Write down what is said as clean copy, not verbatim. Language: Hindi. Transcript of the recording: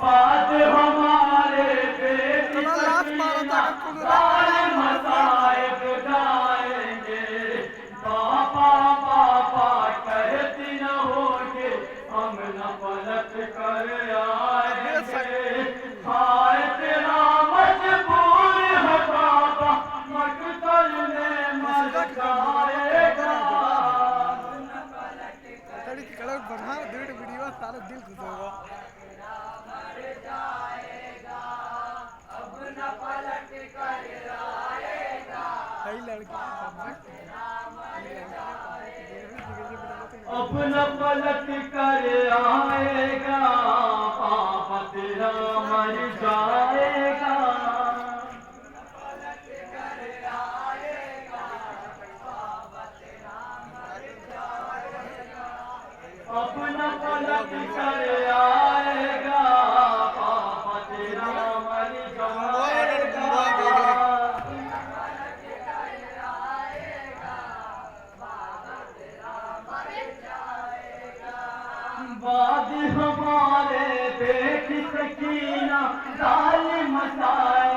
बाद हमारे बेटी सकीना साल मसाइब गाएंगे। पापा पापा कहती न होगे हम न पलट कर आएंगे। हाय तेरा मजबूर है बाबा मकतल में मर जाएगा। बढ़ा डेढ़ वीडियो सारा दिल खुश होगा। अब न पलट कर आएगा। सही लड़की अब न पलट कर आएगा। पापा तेरा मर जाएगा। अब न पलट कर आएगा। पापा तेरा मर जाएगा। बाद हमारे बेटी सकीना साल मसाइब